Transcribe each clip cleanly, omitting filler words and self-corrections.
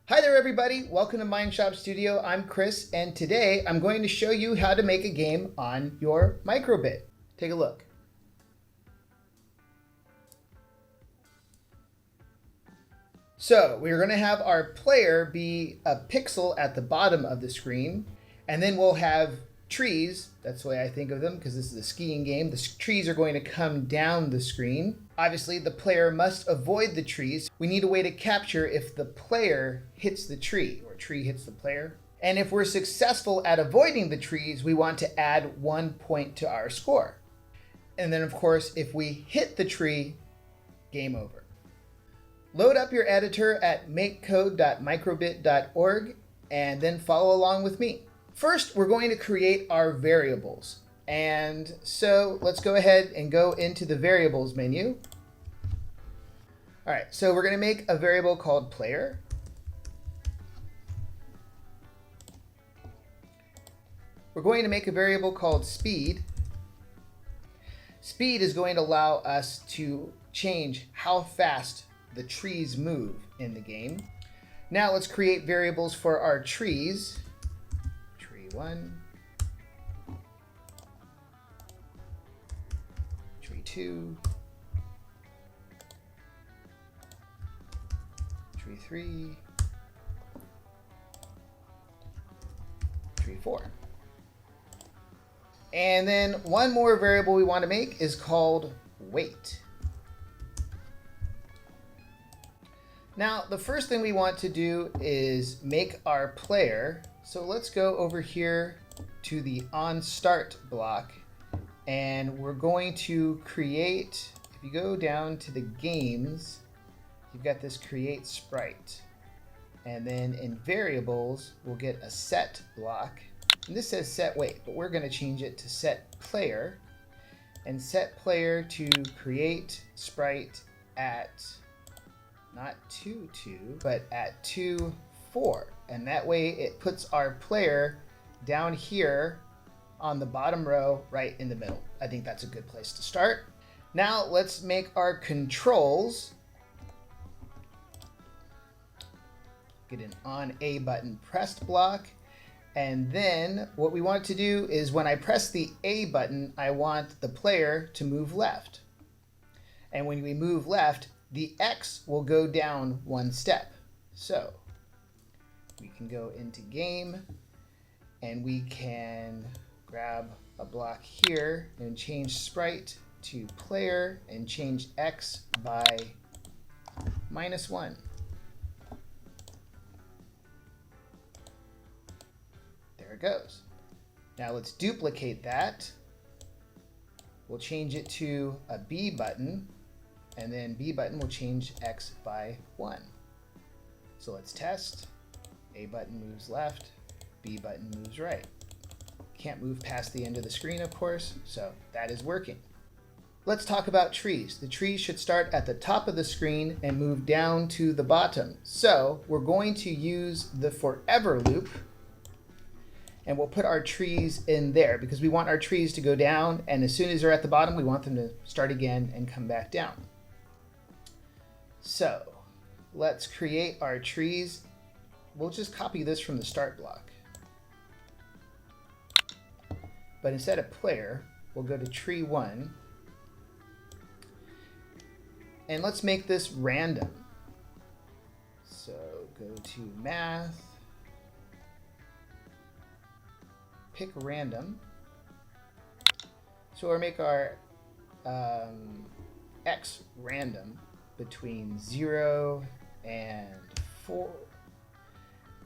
Hi there everybody, welcome to Mindshop Studio. I'm Chris and today I'm going to show you how to make a game on your MicroBit. Take a look. So we're going to have our player be a pixel at the bottom of the screen, and then we'll have trees. That's the way I think of them because this is a skiing game. The trees are going to come down the screen. Obviously, the player must avoid the trees. We need a way to capture if the player hits the tree or tree hits the player. And if we're successful at avoiding the trees, we want to add 1 point to our score. And then, of course, if we hit the tree, game over. Load up your editor at makecode.microbit.org and then follow along with me. First, we're going to create our variables. And so let's go ahead and go into the variables menu. All right, so we're going to make a variable called player. We're going to make a variable called speed. Speed is going to allow us to change how fast the trees move in the game. Now let's create variables for our trees. Tree 1, tree 2, tree 3, tree 4. And then one more variable we want to make is called weight. Now, the first thing we want to do is make our player. So let's go over here to the onStart block, and we're going to create, if you go down to the games, you've got this create sprite. And then in variables, we'll get a set block. And this says set weight, but we're going to change it to set player, and set player to create sprite at not 2, 2, but at 2, 4. And that way it puts our player down here on the bottom row right in the middle. I think that's a good place to start. Now let's make our controls. Get an on A button pressed block. And then what we want to do is when I press the A button, I want the player to move left. And when we move left, the X will go down 1 step. So we can go into game and we can grab a block here and change sprite to player and change X by -1. There it goes. Now let's duplicate that. We'll change it to a B button, and then B button will change X by 1. So let's test. A button moves left, B button moves right. Can't move past the end of the screen, of course, so that is working. Let's talk about trees. The trees should start at the top of the screen and move down to the bottom. So we're going to use the forever loop, and we'll put our trees in there because we want our trees to go down, and as soon as they're at the bottom, we want them to start again and come back down. So let's create our trees. We'll just copy this from the start block. But instead of player, we'll go to tree 1. And let's make this random. So go to math, pick random. So we'll make our X random between 0 and 4.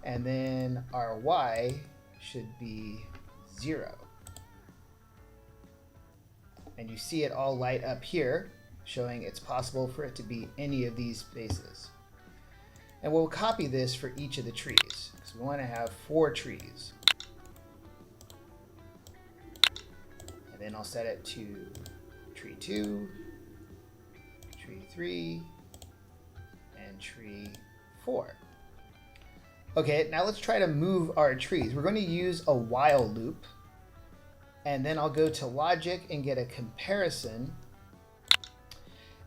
And then our Y should be 0. And you see it all light up here, showing it's possible for it to be any of these spaces. And we'll copy this for each of the trees, because we want to have 4 trees. And then I'll set it to tree 2, tree 3, and tree 4. Okay, now let's try to move our trees. We're going to use a while loop, and then I'll go to logic and get a comparison.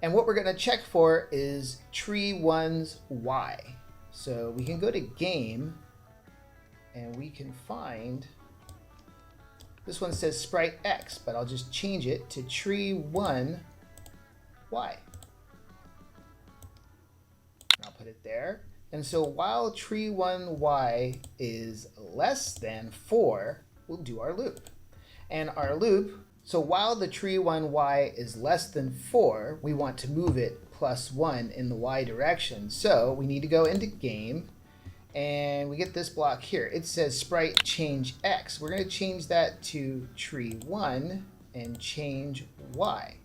And what we're going to check for is tree 1's Y. So we can go to game and we can find, this one says sprite X, but I'll just change it to tree1 Y. I'll put it there. And so while tree1 Y is less than 4, we'll do our loop. And our loop, so while the tree1 Y is less than 4, we want to move it +1 in the Y direction. So we need to go into game and we get this block here. It says sprite change X. We're going to change that to tree1 and change Y.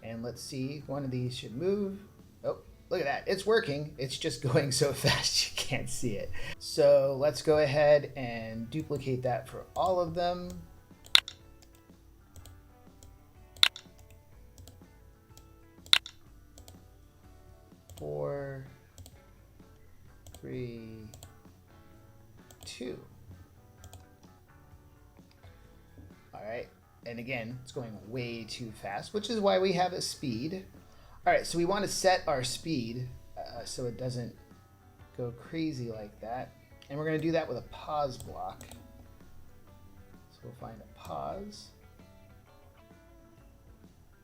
And let's see, one of these should move. Oh, look at that. It's working. It's just going so fast you can't see it. So let's go ahead and duplicate that for all of them. Four, 3, 2. All right, and again, it's going way too fast, which is why we have a speed. All right, so we want to set our speed so it doesn't go crazy like that. And we're going to do that with a pause block. So we'll find a pause,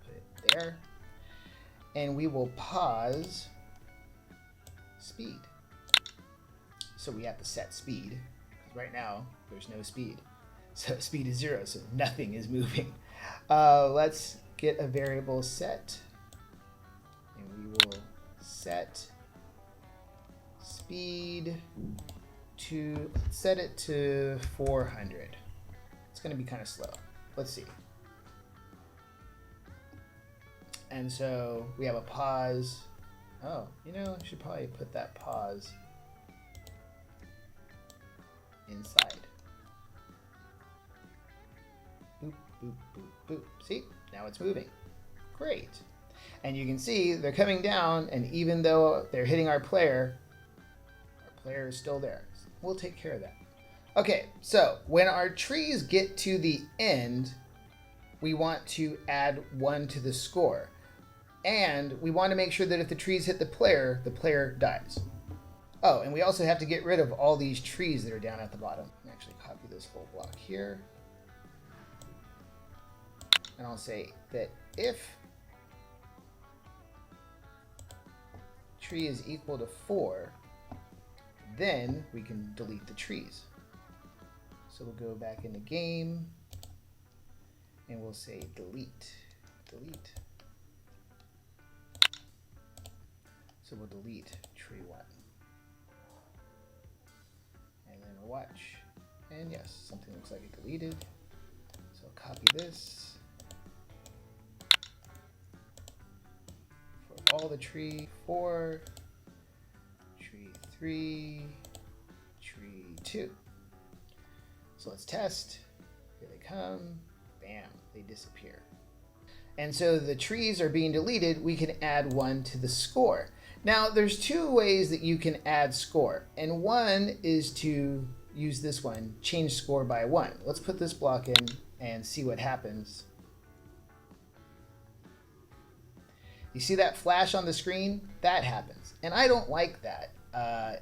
put it there, and we will pause speed. So we have to set speed. Right now, there's no speed. So speed is 0, so nothing is moving. Let's get a variable set. And we will set speed to, let's set it to 400. It's going to be kind of slow. Let's see. And so we have a pause. Oh, you know, I should probably put that pause inside. Boop, boop, boop, boop. See, now it's moving. Great. And you can see they're coming down, and even though they're hitting our player is still there. We'll take care of that. Okay, so when our trees get to the end, we want to add 1 to the score. And we want to make sure that if the trees hit the player dies. Oh, and we also have to get rid of all these trees that are down at the bottom. Actually copy this whole block here. And I'll say that if tree is equal to 4, then we can delete the trees. So we'll go back into game and we'll say delete, delete. So we'll delete tree 1. And then we'll watch. And yes, something looks like it deleted. So I'll copy this. For all the tree 4, tree 3, tree 2. So let's test. Here they come. Bam, they disappear. And so the trees are being deleted. We can add 1 to the score. Now, there's 2 ways that you can add score, and one is to use this one, change score by 1. Let's put this block in and see what happens. You see that flash on the screen? That happens, and I don't like that. I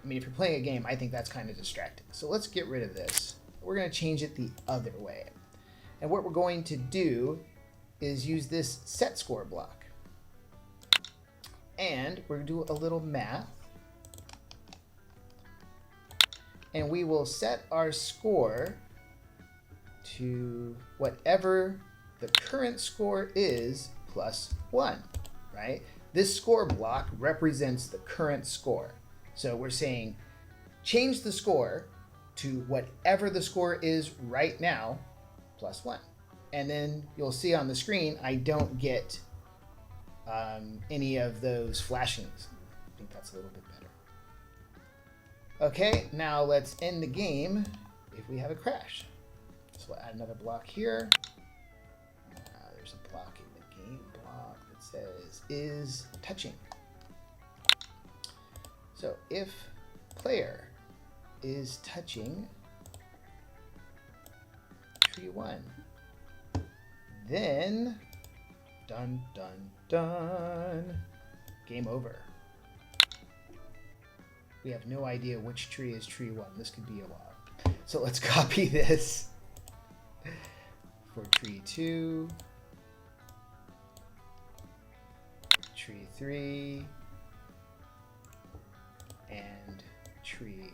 mean, if you're playing a game, I think that's kind of distracting. So let's get rid of this. We're going to change it the other way. And what we're going to do is use this set score block. And we're going to do a little math. And we will set our score to whatever the current score is plus 1, right? This score block represents the current score. So we're saying change the score to whatever the score is right now plus 1. And then you'll see on the screen, I don't get any of those flashings. I think that's a little bit better. Okay, now let's end the game if we have a crash. So we'll add another block here. There's a block in the game block that says is touching. So if player is touching tree 1, then dun dun dun, game over. we have no idea which tree is tree 1. This could be a while. So let's copy this for tree 2, tree 3, and tree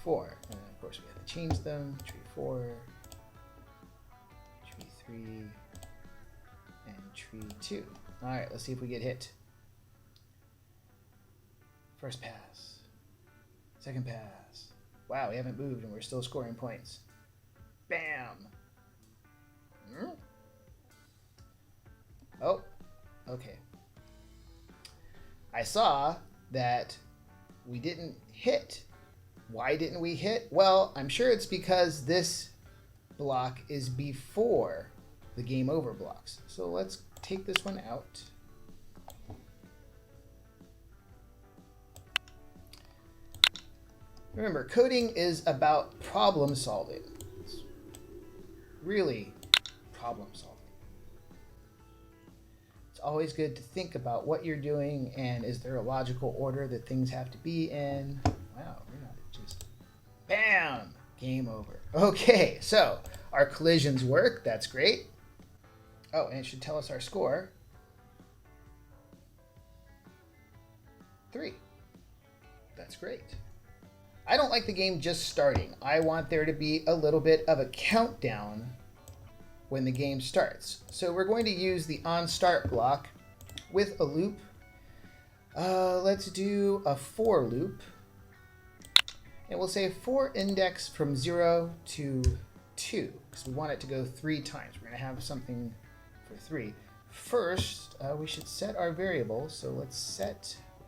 4. And of course we have to change them. Tree 4, tree 3, and tree 2. All right, let's see if we get hit. First pass. Second pass. Wow, we haven't moved and we're still scoring points. Bam! Oh, okay. I saw that we didn't hit. Why didn't we hit? Well, I'm sure it's because this block is before the game over blocks. So let's take this one out. Remember, coding is about problem solving. It's really problem solving. It's always good to think about what you're doing and is there a logical order that things have to be in. Wow, we're not just bam, game over. Okay, so our collisions work. That's great. Oh, and it should tell us our score. 3. That's great. I don't like the game just starting. I want there to be a little bit of a countdown when the game starts. So we're going to use the onStart block with a loop. Let's do a for loop. And we'll say for index from 0 to 2, because we want it to go 3 times. We're going to have something for 3. First, we should set our variable. So let's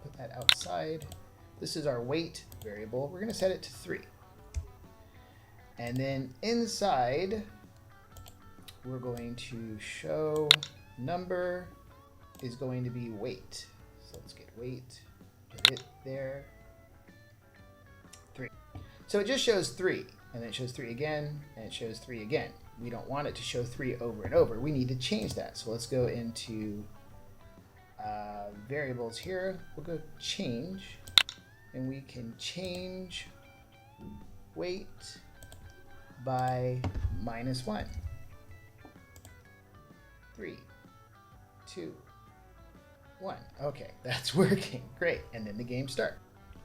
put that outside. This is our wait variable. We're going to set it to 3. And then inside, we're going to show number is going to be wait. So let's get wait, put it there, 3. So it just shows 3, and then it shows 3 again, and it shows 3 again. We don't want it to show 3 over and over. We need to change that. So let's go into variables here. We'll go change. And we can change wait by -1. 3, 2, 1. Okay, that's working. Great. And then the game starts.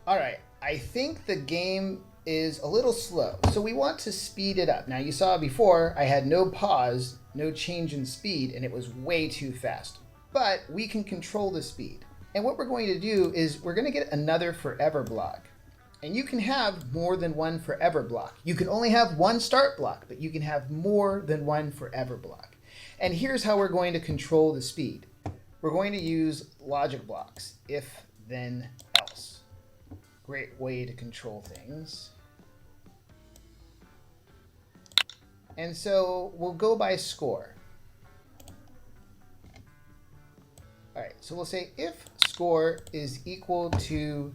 All right, I think the game is a little slow, so we want to speed it up. Now you saw before I had no pause, no change in speed, and it was way too fast. But we can control the speed. And what we're going to do is we're going to get another forever block. And you can have more than one forever block. You can only have one start block, but you can have more than one forever block. And here's how we're going to control the speed. We're going to use logic blocks, if, then, else. Great way to control things. And so we'll go by score. All right, so we'll say if score is equal to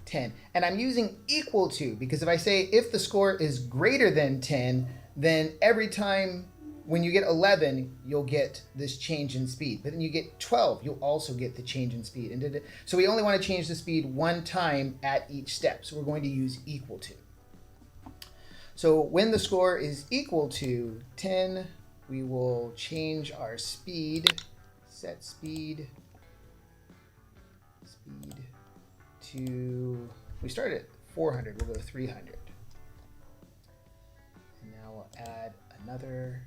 10. And I'm using equal to because if I say if the score is greater than 10, then every time when you get 11, you'll get this change in speed. But then you get 12, you'll also get the change in speed. And so we only want to change the speed one time at each step. So we're going to use equal to. So when the score is equal to 10, we will change our speed, set speed to, we start at 400, we'll go 300. And now we'll add another.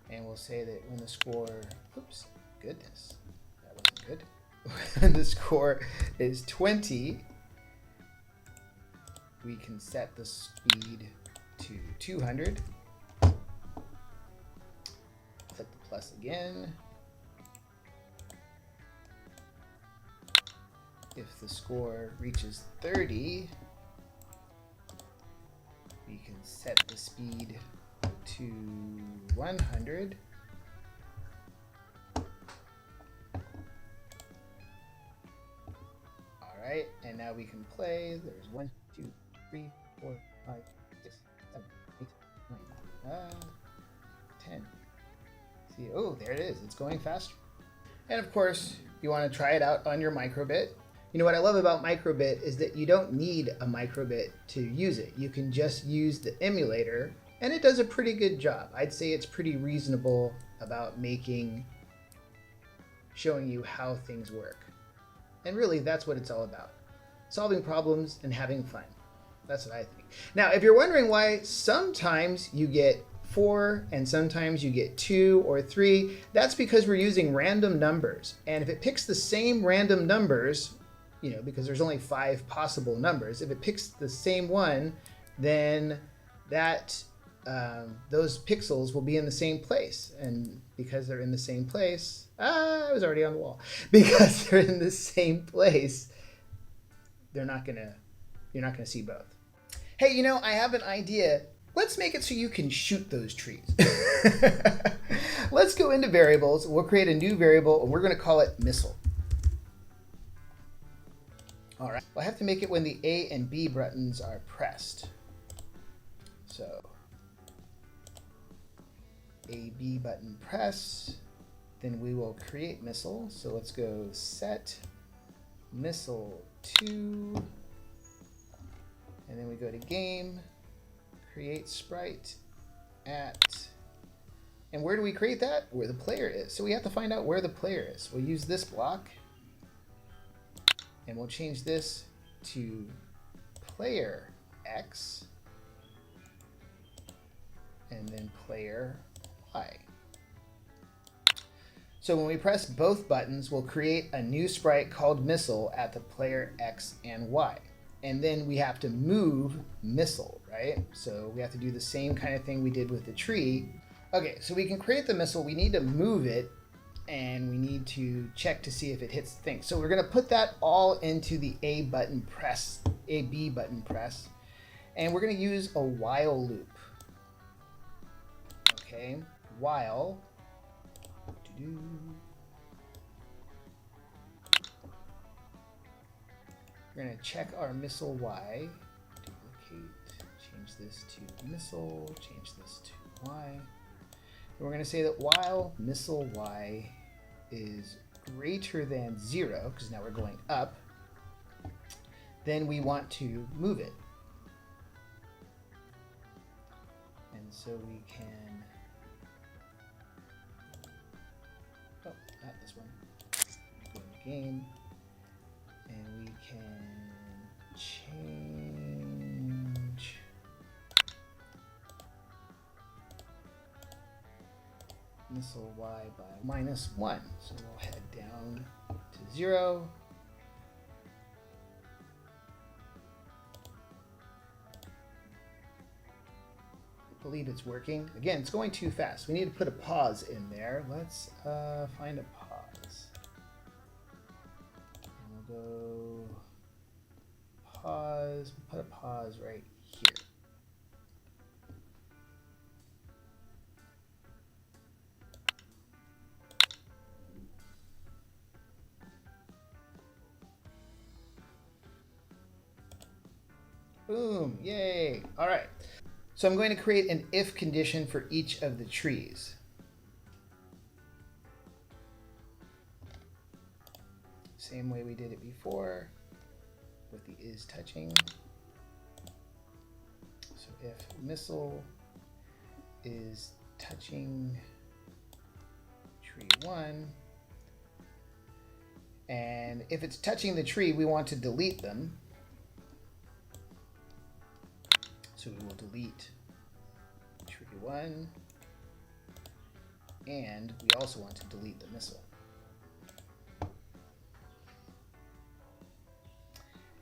And we'll say that when the score, oops, goodness, that wasn't good. When the score is 20, we can set the speed to 200. Click the plus again. If the score reaches 30, we can set the speed to 100. All right, and now we can play. There's 1, 2, 3, 4, 5, 6, 7, 8, 9, 10. See, oh, there it is. It's going faster. And of course, You want to try it out on your MicroBit. You know what I love about MicroBit is that you don't need a MicroBit to use it. You can just use the emulator and it does a pretty good job. I'd say it's pretty reasonable about showing you how things work. And really that's what it's all about. Solving problems and having fun. That's what I think. Now, if you're wondering why sometimes you get 4 and sometimes you get 2 or 3, that's because we're using random numbers. And if it picks the same random numbers, you know, because there's only 5 possible numbers, if it picks the same one, then those pixels will be in the same place. And because they're in the same place, I was already on the wall. Because they're in the same place, you're not gonna see both. Hey, you know, I have an idea. Let's make it so you can shoot those trees. Let's go into variables. We'll create a new variable and we're going to call it missile. All right. Well, I have to make it when the A and B buttons are pressed. So A, B button press. Then we will create missile. So let's go set missile to, and then we go to game, create sprite at, and where do we create that? Where the player is. So we have to find out where the player is. We'll use this block and we'll change this to player X and then player Y. So when we press both buttons, we'll create a new sprite called missile at the player X and Y. And then we have to move missile, right? So we have to do the same kind of thing we did with the tree. Okay, so we can create the missile, we need to move it, and we need to check to see if it hits the thing. So we're gonna put that all into the A button press, A, B button press, and we're gonna use a while loop. Okay, while, we're going to check our missile Y, duplicate, change this to missile, change this to Y. And we're going to say that while missile Y is greater than 0, because now we're going up, then we want to move it. And so we can, oh, not this one, go to game. And we can change missile Y by -1. So we'll head down to 0. I believe it's working. Again, it's going too fast. We need to put a pause in there. Let's find a pause. Go pause, put a pause right here. Boom, yay. All right, so I'm going to create an if condition for each of the trees. Same way we did it before with the is touching. So if missile is touching tree 1, and if it's touching the tree, we want to delete them. So we will delete tree 1, and we also want to delete the missile.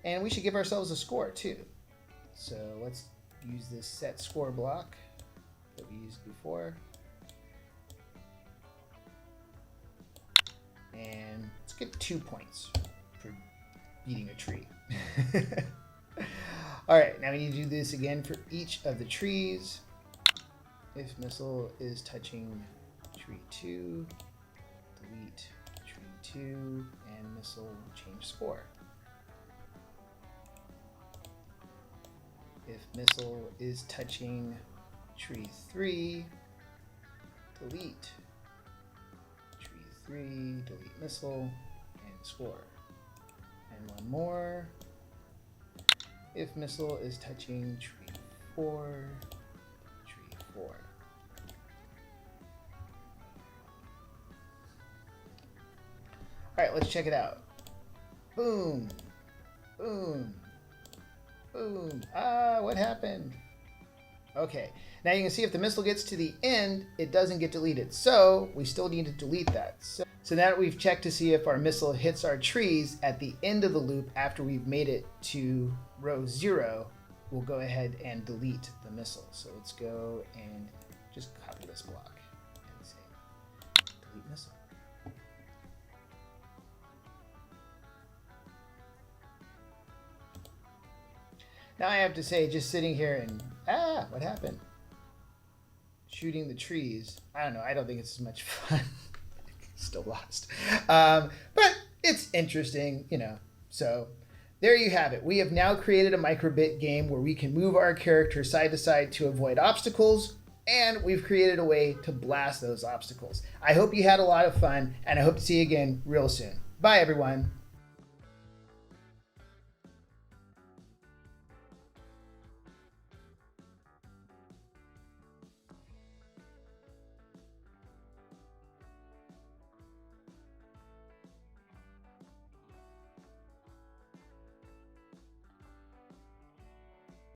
And we should give ourselves a score too. So let's use this set score block that we used before. And let's get 2 points for beating a tree. All right, now we need to do this again for each of the trees. If missile is touching tree 2, delete tree 2, and missile change score. If missile is touching tree 3, delete tree 3, delete missile, -4. And one more. If missile is touching tree 4, tree 4. All right, let's check it out. Boom, boom, boom. Ah, what happened? Okay, now you can see if the missile gets to the end, it doesn't get deleted. So we still need to delete that. So now that we've checked to see if our missile hits our trees at the end of the loop after we've made it to row 0, we'll go ahead and delete the missile. So let's go and just copy this block and say delete missile. Now I have to say, just sitting here and, what happened? Shooting the trees. I don't know. I don't think it's as much fun. Still lost. But it's interesting, you know. So there you have it. We have now created a microbit game where we can move our character side to side to avoid obstacles, and we've created a way to blast those obstacles. I hope you had a lot of fun, and I hope to see you again real soon. Bye, everyone.